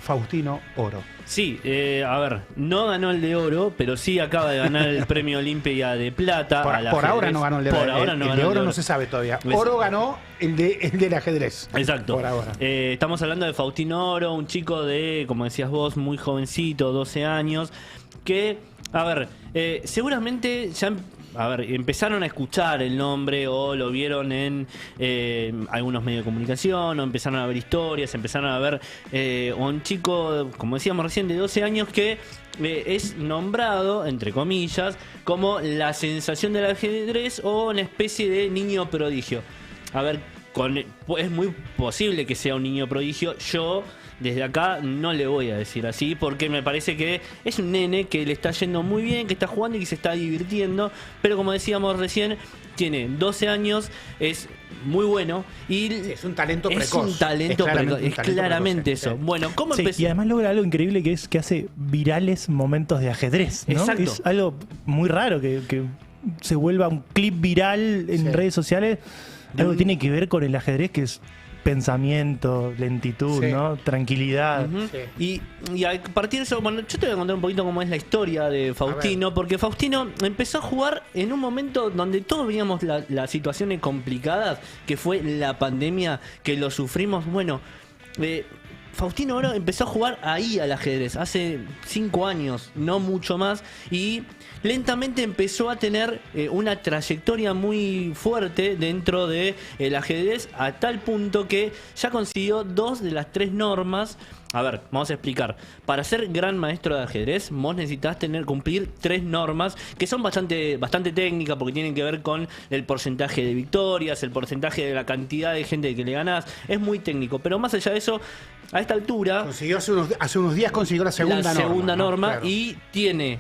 Faustino Oro. Sí, a ver, no ganó el de oro, pero sí acaba de ganar el premio Olimpia de plata. Por ahora no ganó el de oro. Por ahora no el ganó de oro no se sabe todavía. Oro ganó el del ajedrez. Exacto. Por ahora. Estamos hablando de Faustino Oro, un chico de, como decías vos, muy jovencito, 12 años, que, a ver, seguramente ya... A ver, empezaron a escuchar el nombre o lo vieron en algunos medios de comunicación, o empezaron a ver historias, empezaron a ver un chico, como decíamos recién, de 12 años que es nombrado, entre comillas, como la sensación del ajedrez o una especie de niño prodigio. A ver, es muy posible que sea un niño prodigio. Yo desde acá no le voy a decir así, porque me parece que es un nene que le está yendo muy bien, que está jugando y que se está divirtiendo, pero como decíamos recién, tiene 12 años, es muy bueno y es un talento precoz. Es un talento precoz, es claramente eso. Bueno, ¿cómo empezó? Y además logra algo increíble que es que hace virales momentos de ajedrez, ¿no? Exacto. Es algo muy raro que se vuelva un clip viral en redes sociales. Algo que tiene que ver con el ajedrez, que es pensamiento, lentitud, ¿no? Tranquilidad. Sí. Y a partir de eso, bueno, yo te voy a contar un poquito cómo es la historia de Faustino, porque Faustino empezó a jugar en un momento donde todos veíamos las situaciones complicadas, que fue la pandemia, que lo sufrimos. Bueno, Faustino Oro empezó a jugar ahí al ajedrez, hace 5 años, no mucho más, y lentamente empezó a tener una trayectoria muy fuerte dentro del ajedrez, a tal punto que ya consiguió 2 de las 3 normas. A ver, vamos a explicar. Para ser gran maestro de ajedrez, vos necesitas cumplir 3 normas que son bastante técnicas, porque tienen que ver con el porcentaje de victorias, el porcentaje de la cantidad de gente que le ganás. Es muy técnico, pero más allá de eso, a esta altura... Consiguió hace unos días consiguió la segunda norma, claro. Y tiene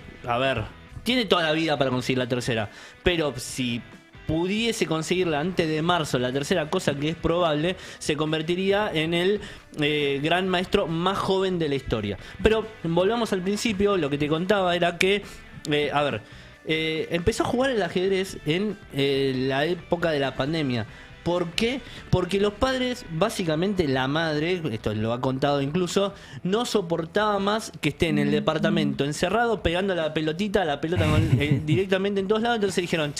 toda la vida para conseguir la tercera. Pero si pudiese conseguirla antes de marzo, la tercera, cosa que es probable, se convertiría en el gran maestro más joven de la historia. Pero volvamos al principio, lo que te contaba era que, empezó a jugar el ajedrez en la época de la pandemia. ¿Por qué? Porque los padres, básicamente la madre, esto lo ha contado incluso, no soportaba más que esté en el departamento encerrado pegando la pelota directamente en todos lados. Entonces dijeron,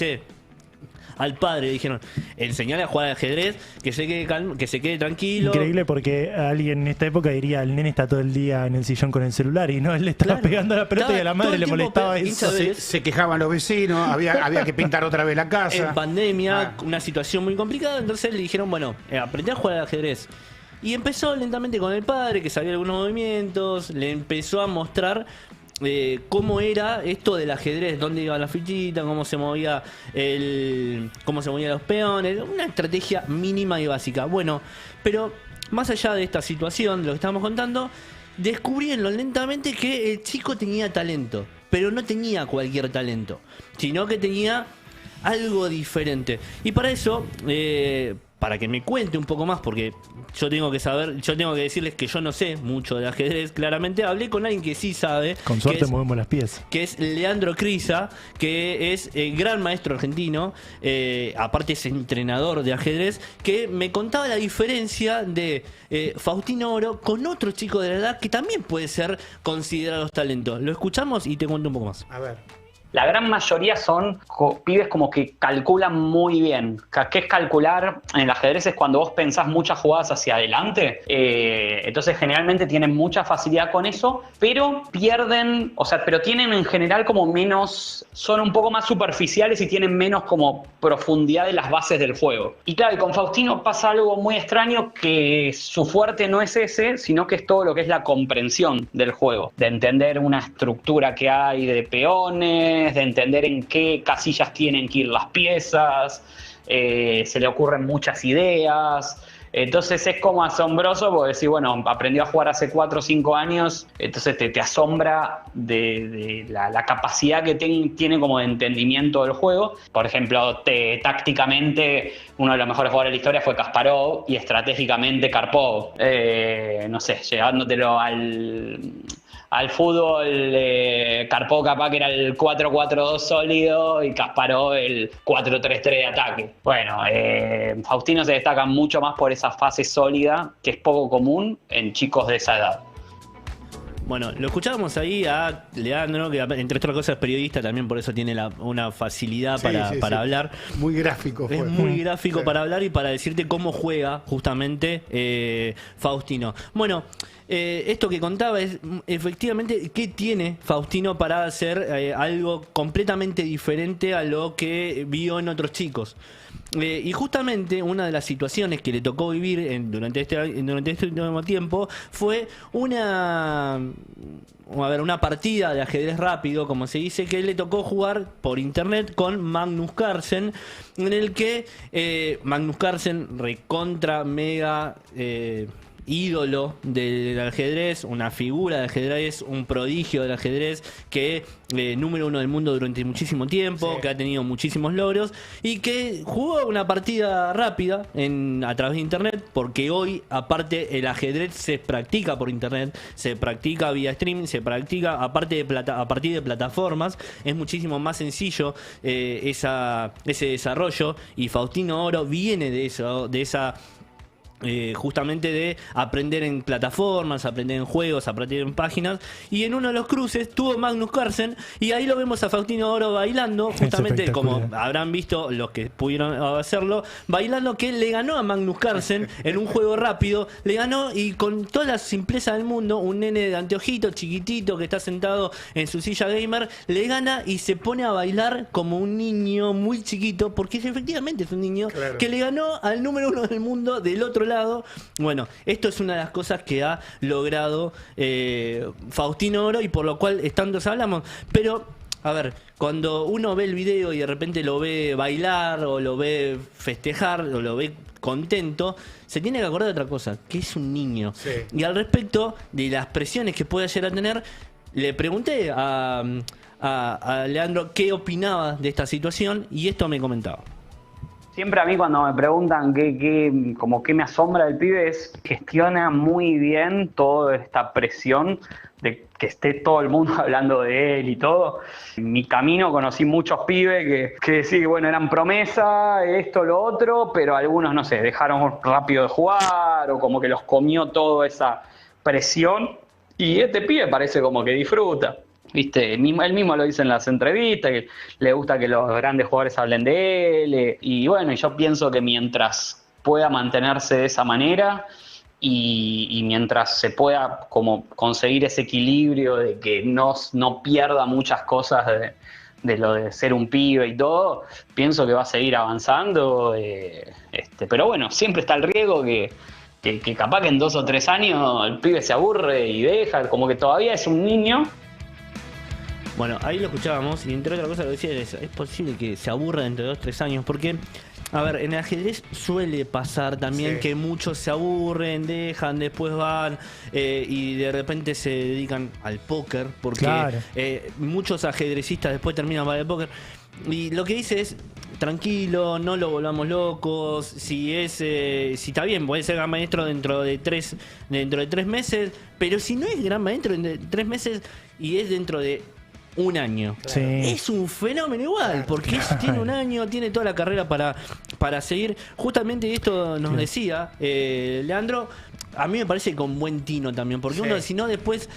al padre dijeron, enseñale a jugar al ajedrez, que se quede tranquilo. Increíble, porque alguien en esta época diría, el nene está todo el día en el sillón con el celular, y no, él le estaba pegando la pelota y a la madre le molestaba eso. Se quejaban los vecinos, había que pintar otra vez la casa. En pandemia, una situación muy complicada, entonces le dijeron, bueno, aprendí a jugar al ajedrez. Y empezó lentamente con el padre, que sabía algunos movimientos, le empezó a mostrar cómo era esto del ajedrez, dónde iba la fichita, cómo se movía los peones, una estrategia mínima y básica. Bueno, pero más allá de esta situación, de lo que estábamos contando, descubrieron lentamente que el chico tenía talento, pero no tenía cualquier talento, sino que tenía algo diferente. Y para eso, para que me cuente un poco más, porque yo tengo que decirles que yo no sé mucho de ajedrez, claramente. Hablé con alguien que sí sabe. Con suerte movemos las piezas. Que es Leandro Crisa, que es gran maestro argentino, aparte es entrenador de ajedrez, que me contaba la diferencia de Faustino Oro con otro chico de la edad que también puede ser considerados talentos. Lo escuchamos y te cuento un poco más. A ver. La gran mayoría son pibes como que calculan muy bien. ¿Qué es calcular? En el ajedrez es cuando vos pensás muchas jugadas hacia adelante. Entonces generalmente tienen mucha facilidad con eso, pero pero tienen en general como menos, son un poco más superficiales y tienen menos como profundidad de las bases del juego. Y claro, y con Faustino pasa algo muy extraño, que su fuerte no es ese, sino que es todo lo que es la comprensión del juego. De entender una estructura que hay de peones, de entender en qué casillas tienen que ir las piezas, se le ocurren muchas ideas. Entonces es como asombroso, porque decís, bueno, aprendió a jugar hace 4 o 5 años, entonces te asombra de la capacidad que tiene como de entendimiento del juego. Por ejemplo, tácticamente uno de los mejores jugadores de la historia fue Kasparov, y estratégicamente Karpov. Llevándotelo al fútbol, Karpov capaz que era el 4-4-2 sólido y Kasparov el 4-3-3 de ataque. Bueno, Faustino se destaca mucho más por esa fase sólida, que es poco común en chicos de esa edad. Bueno, lo escuchábamos ahí a Leandro, que entre otras cosas es periodista, también por eso tiene una facilidad para hablar. Muy gráfico. Es muy gráfico para hablar y para decirte cómo juega justamente Faustino. Bueno, esto que contaba es efectivamente qué tiene Faustino para hacer algo completamente diferente a lo que vio en otros chicos. Y justamente una de las situaciones que le tocó vivir durante este último tiempo fue una partida de ajedrez rápido, como se dice, que le tocó jugar por internet con Magnus Carlsen, en el que Magnus Carlsen, recontra mega ídolo del ajedrez, una figura de ajedrez, un prodigio del ajedrez, que número 1 del mundo durante muchísimo tiempo, que ha tenido muchísimos logros y que jugó una partida rápida a través de internet, porque hoy aparte el ajedrez se practica por internet, se practica vía streaming, se practica a partir de plataformas, es muchísimo más sencillo ese desarrollo, y Faustino Oro viene de esa justamente de aprender en plataformas, aprender en juegos, aprender en páginas, y en uno de los cruces tuvo Magnus Carlsen y ahí lo vemos a Faustino Oro bailando, justamente como habrán visto los que pudieron hacerlo, bailando, que le ganó a Magnus Carlsen en un juego rápido, le ganó, y con toda la simpleza del mundo, un nene de anteojito chiquitito que está sentado en su silla gamer, le gana y se pone a bailar como un niño muy chiquito, porque efectivamente es un niño que le ganó al número 1 del mundo del otro lado. Bueno, esto es una de las cosas que ha logrado Faustino Oro, y por lo cual tantos hablamos. Pero, a ver, cuando uno ve el video y de repente lo ve bailar, o lo ve festejar, o lo ve contento, se tiene que acordar de otra cosa, que es un niño. Y al respecto de las presiones que puede llegar a tener, le pregunté a Leandro qué opinaba de esta situación, y esto me comentaba. Siempre a mí cuando me preguntan qué me asombra del pibe, es que gestiona muy bien toda esta presión de que esté todo el mundo hablando de él y todo. En mi camino conocí muchos pibes que sí, bueno, eran promesa, esto, lo otro, pero algunos, no sé, dejaron rápido de jugar, o como que los comió toda esa presión, y este pibe parece como que disfruta. ¿Viste? Él mismo lo dice en las entrevistas, que le gusta que los grandes jugadores hablen de él. Y bueno, yo pienso que mientras pueda mantenerse de esa manera y mientras se pueda como conseguir ese equilibrio de que no pierda muchas cosas de lo de ser un pibe y todo, pienso que va a seguir avanzando. Pero bueno, siempre está el riesgo que capaz que en 2 o 3 años el pibe se aburre y deja, como que todavía es un niño. Bueno, ahí lo escuchábamos, y entre otras cosas lo decía, es posible que se aburra dentro de 2 o 3 años, porque, a ver, en el ajedrez suele pasar también que muchos se aburren, dejan, después van y de repente se dedican al póker, porque muchos ajedrecistas después terminan para el póker. Y lo que dice es, tranquilo, no lo volvamos locos, si está bien, puede ser gran maestro dentro de 3 meses, pero si no es gran maestro dentro de 3 meses y es dentro de 1 año. Es un fenómeno igual, porque tiene 1 año, tiene toda la carrera para seguir. Justamente esto nos decía Leandro, a mí me parece con buen tino también, porque uno, si no, después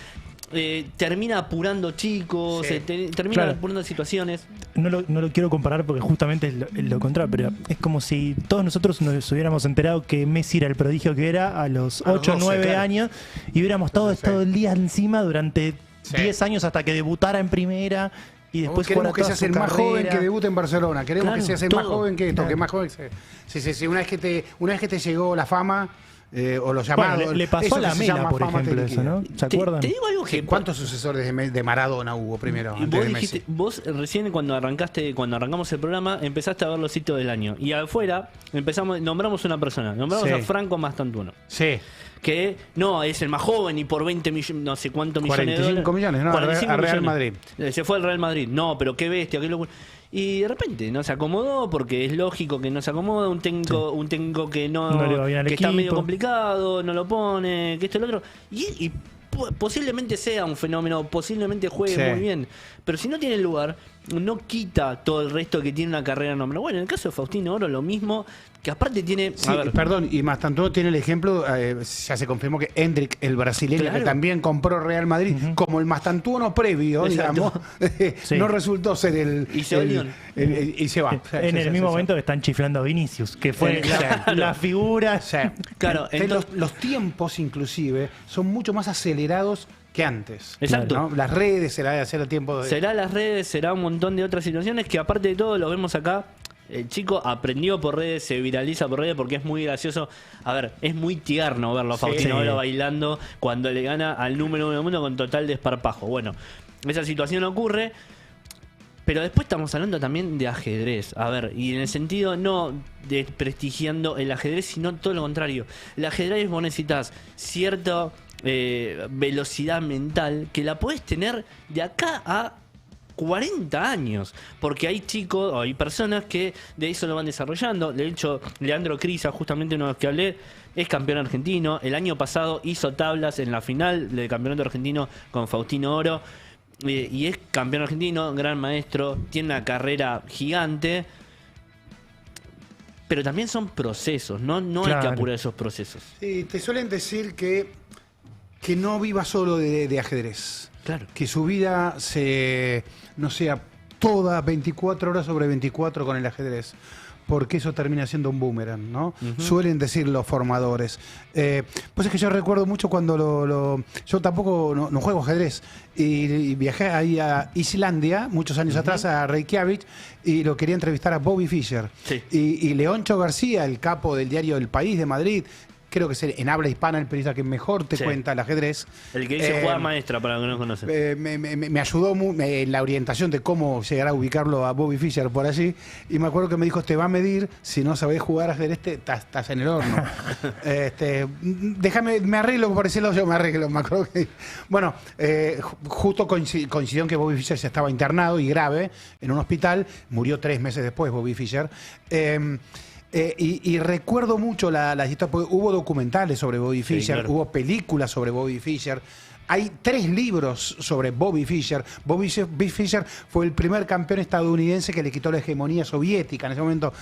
termina apurando chicos, termina apurando situaciones. No lo quiero comparar porque justamente es lo contrario, pero es como si todos nosotros nos hubiéramos enterado que Messi era el prodigio que era a los 8 o 9 años, y hubiéramos estado todo el día encima durante 10 años hasta que debutara en primera, y después queremos que seas el más joven que debute en Barcelona. Queremos que seas el más joven que esto, que más joven. Sí. Una vez que te llegó la fama, o los llamados. Bueno, le pasó a la Mela, por ejemplo, eso, ¿no? ¿Se acuerdan? Te digo algo que... ¿Cuántos sucesores de Maradona hubo primero? Vos recién cuando arrancamos el programa, empezaste a ver los sitios del año. Y afuera nombramos una persona. Nombramos a Franco Mastantuono. Sí. Que no es el más joven y por 20 millones, no sé cuántos millones de dólares. 45 millones, ¿no? 45 a Real millones. Madrid. Se fue al Real Madrid. No, pero qué bestia, qué locura. Y de repente no se acomodó, porque es lógico que no se acomoda. Un técnico que que está medio complicado, no lo pone, que esto y lo otro. Y posiblemente sea un fenómeno, posiblemente juegue muy bien. Pero si no tiene lugar, no quita todo el resto que tiene una carrera enorme. Bueno, en el caso de Faustino Oro, lo mismo. que aparte tiene... Sí, perdón, y más tanto tiene el ejemplo, ya se confirmó que Hendrik, el brasileño, que también compró Real Madrid, como el Mastantuono previo, digamos, no resultó ser el... Y se y se va. En el mismo momento que están chiflando a Vinicius, que fue la figura... Claro, entonces, los tiempos inclusive son mucho más acelerados que antes. Exacto. ¿no? Las redes, será tiempo de... Será las redes, será un montón de otras situaciones que aparte de todo lo vemos acá. El chico aprendió por redes, se viraliza por redes porque es muy gracioso. A ver, es muy tierno verlo a Faustino Oro bailando cuando le gana al número 1 del mundo con total desparpajo. Bueno, esa situación ocurre, pero después estamos hablando también de ajedrez. A ver, y en el sentido no desprestigiando el ajedrez, sino todo lo contrario. El ajedrez vos necesitas cierta velocidad mental que la podés tener de acá a 40 años, porque hay chicos o hay personas que de eso lo van desarrollando. De hecho, Leandro Crisa, justamente uno de los que hablé, es campeón argentino. El año pasado hizo tablas en la final del campeonato argentino con Faustino Oro, y es campeón argentino, gran maestro, tiene una carrera gigante, pero también son procesos, no hay que apurar esos procesos. Sí, te suelen decir que no viva solo de ajedrez. Claro. Que su vida no sea toda 24 horas sobre 24 con el ajedrez, porque eso termina siendo un boomerang, ¿no? Suelen decir los formadores. Pues es que yo recuerdo mucho cuando yo tampoco no juego ajedrez, y viajé ahí a Islandia muchos años atrás, a Reykjavik, y lo quería entrevistar a Bobby Fischer. Sí. Y Leoncho García, el capo del diario El País de Madrid, creo que es en habla hispana el periodista que mejor te cuenta el ajedrez. El que dice jugada maestra, para los que no conocen. Me ayudó en la orientación de cómo llegar a ubicarlo a Bobby Fischer por allí. Y me acuerdo que me dijo, te va a medir, si no sabés jugar ajedrez, estás en el horno. Déjame, me arreglo, por decirlo yo, me arreglo. Me acuerdo que, bueno, justo coincidió en que Bobby Fischer ya estaba internado y grave en un hospital. Murió 3 meses después Bobby Fischer. Y recuerdo mucho las historias, porque hubo documentales sobre Bobby Fischer, claro. Hubo películas sobre Bobby Fischer. Hay 3 libros sobre Bobby Fischer. Bobby Fischer fue el primer campeón estadounidense que le quitó la hegemonía soviética en ese momento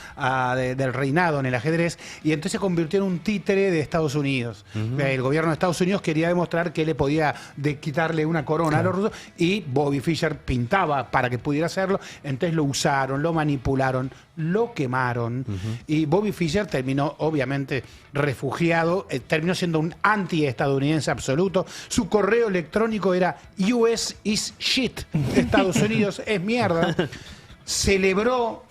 del reinado en el ajedrez, y entonces se convirtió en un títere de Estados Unidos. El gobierno de Estados Unidos quería demostrar que le podía quitarle una corona a los rusos, y Bobby Fischer pintaba para que pudiera hacerlo, entonces lo usaron, lo manipularon, lo quemaron, y Bobby Fischer terminó obviamente refugiado, terminó siendo un anti-estadounidense absoluto. Su correo electrónico era US is shit, Estados Unidos es mierda. Celebró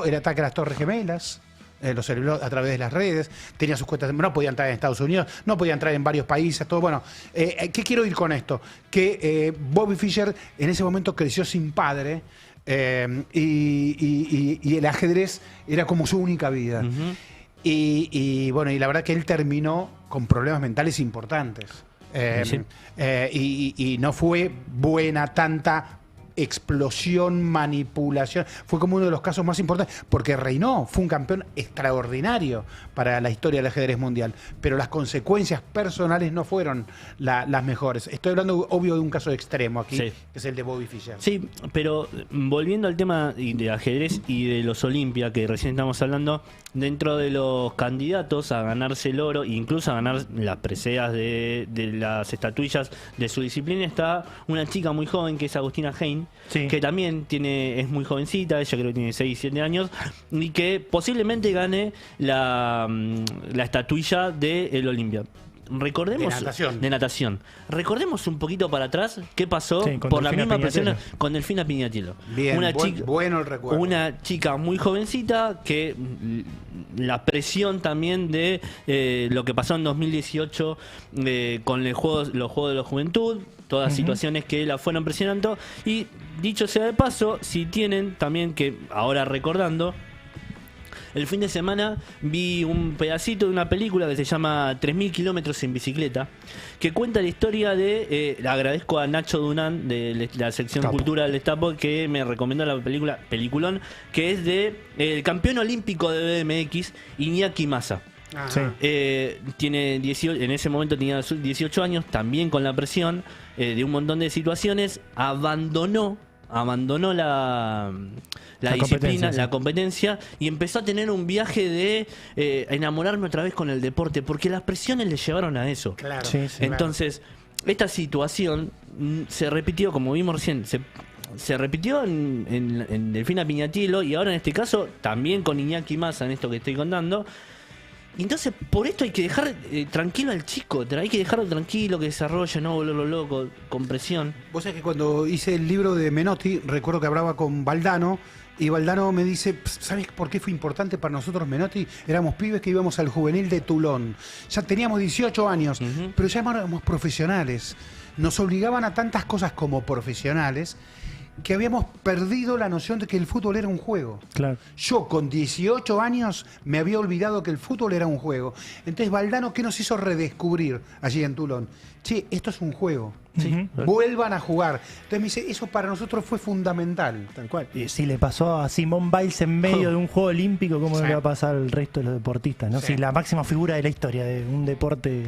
el ataque a las Torres Gemelas, lo celebró a través de las redes, tenía sus cuentas, no podía entrar en Estados Unidos, no podía entrar en varios países, todo. Bueno, ¿qué quiero ir con esto? Que Bobby Fischer en ese momento creció sin padre, y el ajedrez era como su única vida. Y bueno, y la verdad que él terminó con problemas mentales importantes. Y no fue buena tanta explosión, manipulación. Fue como uno de los casos más importantes, porque reinó, fue un campeón extraordinario para la historia del ajedrez mundial, pero las consecuencias personales no fueron las mejores. Estoy hablando, obvio, de un caso extremo aquí, que es el de Bobby Fischer. Sí, pero volviendo al tema de ajedrez y de los Olimpia, que recién estamos hablando, dentro de los candidatos a ganarse el oro, incluso a ganar las preseas de las estatuillas de su disciplina, está una chica muy joven que es Agustina Heim, que también es muy jovencita, ella creo que tiene 6, 7 años, y que posiblemente gane la estatuilla del Olimpia. Recordemos de natación. Recordemos un poquito para atrás qué pasó por la misma presión con Delfina Piñatielo. Bien, bueno el recuerdo. Una chica muy jovencita que la presión también de lo que pasó en 2018 con los Juegos de la Juventud, todas situaciones que la fueron presionando. Y dicho sea de paso, si tienen también que, ahora recordando, el fin de semana vi un pedacito de una película que se llama 3000 kilómetros en bicicleta, que cuenta la historia de, agradezco a Nacho Dunán de la sección Cultura del Estapo, que me recomendó la película, peliculón, que es de el campeón olímpico de BMX, Iñaki Massa. Tiene 18, en ese momento tenía 18 años, también con la presión de un montón de situaciones, abandonó abandonó la disciplina, la competencia, y empezó a tener un viaje de enamorarme otra vez con el deporte, porque las presiones le llevaron a eso. Claro. Sí, sí. Entonces, esta situación se repitió, como vimos recién, se repitió en Delfina Piñatielo, y ahora en este caso también con Iñaki Massa, en esto que estoy contando. Y entonces, por esto hay que dejar tranquilo al chico, hay que dejarlo tranquilo, que desarrolle, no volverlo loco, con presión. Vos sabés que cuando hice el libro de Menotti, recuerdo que hablaba con Valdano, y Valdano me dice, ¿sabés por qué fue importante para nosotros Menotti? Éramos pibes que íbamos al juvenil de Toulon. Ya teníamos 18 años, pero ya éramos profesionales. Nos obligaban a tantas cosas como profesionales que habíamos perdido la noción de que el fútbol era un juego. Claro. Yo con 18 años me había olvidado que el fútbol era un juego. Entonces Valdano, ¿qué nos hizo redescubrir allí en Toulon? Che, esto es un juego. Sí. Vuelvan a jugar. Entonces me dice, eso para nosotros fue fundamental. Tal cual. Y si le pasó a Simone Biles en medio de un juego olímpico, ¿cómo no le va a pasar al resto de los deportistas? ¿No? Sí. Si la máxima figura de la historia de un deporte